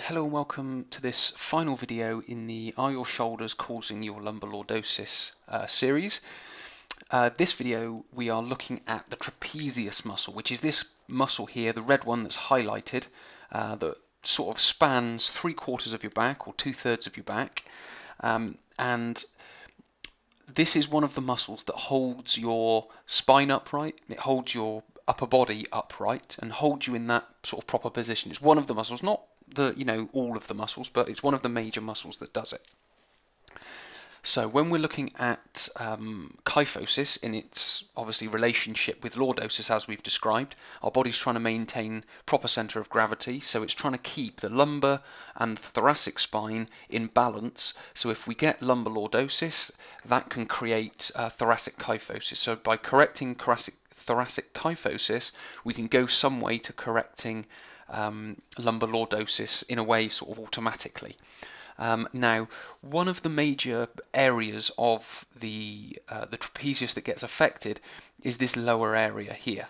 Hello and welcome to this final video in the Are Your Shoulders Causing Your Lumbar Lordosis series. This video we are looking at the trapezius muscle, which is this muscle here, the red one that's highlighted, that sort of spans 3/4 of your back or 2/3 of your back, and this is one of the muscles that holds your spine upright. It holds your upper body upright and holds you in that sort of proper position. It's one of the muscles, not all of the muscles, but it's one of the major muscles that does it. So when we're looking at kyphosis in its obviously relationship with lordosis, as we've described, our body's trying to maintain proper center of gravity, so it's trying to keep the lumbar and thoracic spine in balance. So if we get lumbar lordosis, that can create thoracic kyphosis. So by correcting thoracic kyphosis, we can go some way to correcting lumbar lordosis in a way sort of automatically. Now, one of the major areas of the trapezius that gets affected is this lower area here.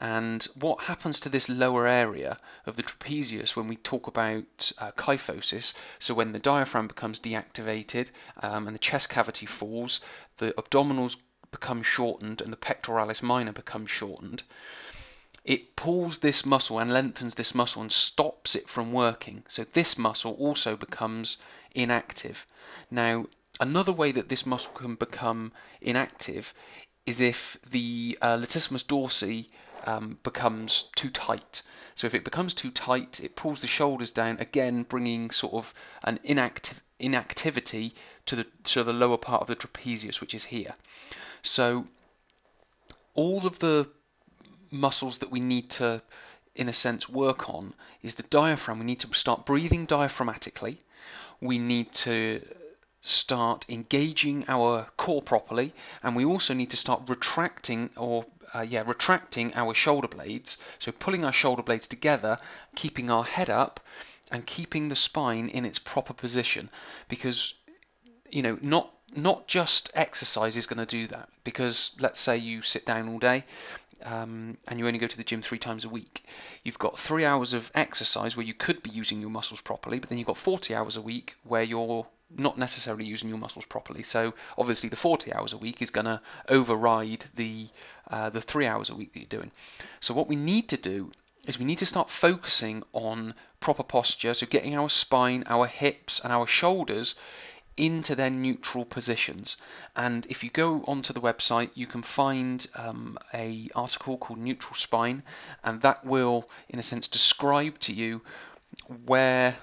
And what happens to this lower area of the trapezius when we talk about kyphosis, so when the diaphragm becomes deactivated and the chest cavity falls, the abdominals become shortened and the pectoralis minor becomes shortened, it pulls this muscle and lengthens this muscle and stops it from working. So this muscle also becomes inactive. Now, another way that this muscle can become inactive is if the latissimus dorsi becomes too tight. So if it becomes too tight, it pulls the shoulders down, again bringing sort of an inactivity to the lower part of the trapezius, which is here. So all of the muscles that we need to, in a sense, work on is the diaphragm. We need to start breathing diaphragmatically. We need to start engaging our core properly, and we also need to start retracting our shoulder blades. So pulling our shoulder blades together, keeping our head up, and keeping the spine in its proper position. Because not just exercise is going to do that. Because let's say you sit down all day. And you only go to the gym 3 times a week. You've got 3 hours of exercise where you could be using your muscles properly, but then you've got 40 hours a week where you're not necessarily using your muscles properly. So obviously the 40 hours a week is going to override the 3 hours a week that you're doing. So what we need to do is we need to start focusing on proper posture, so getting our spine, our hips and our shoulders into their neutral positions. And if you go onto the website, you can find a article called Neutral Spine, and that will in a sense describe to you where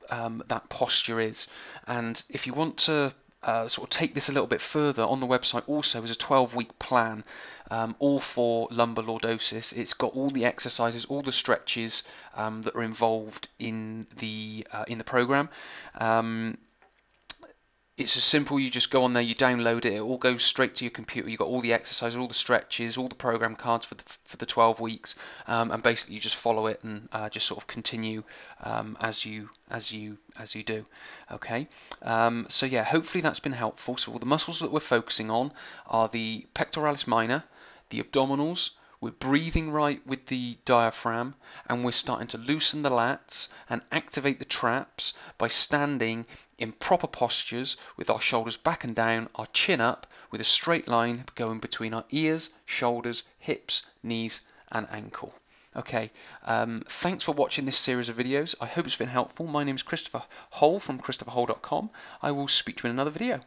that posture is. And if you want to sort of take this a little bit further, on the website also is a 12-week plan, all for lumbar lordosis. It's got all the exercises, all the stretches that are involved in the program. It's as simple, you just go on there, you download it, it all goes straight to your computer. You've got all the exercises, all the stretches, all the program cards for the 12 weeks, and basically you just follow it and just sort of continue as you do. Okay, so yeah, hopefully that's been helpful. So all the muscles that we're focusing on are the pectoralis minor, the abdominals. We're breathing right with the diaphragm, and we're starting to loosen the lats and activate the traps by standing in proper postures with our shoulders back and down, our chin up, with a straight line going between our ears, shoulders, hips, knees and ankle. Okay, thanks for watching this series of videos. I hope it's been helpful. My name is Christopher Hole from christopherhole.com. I will speak to you in another video.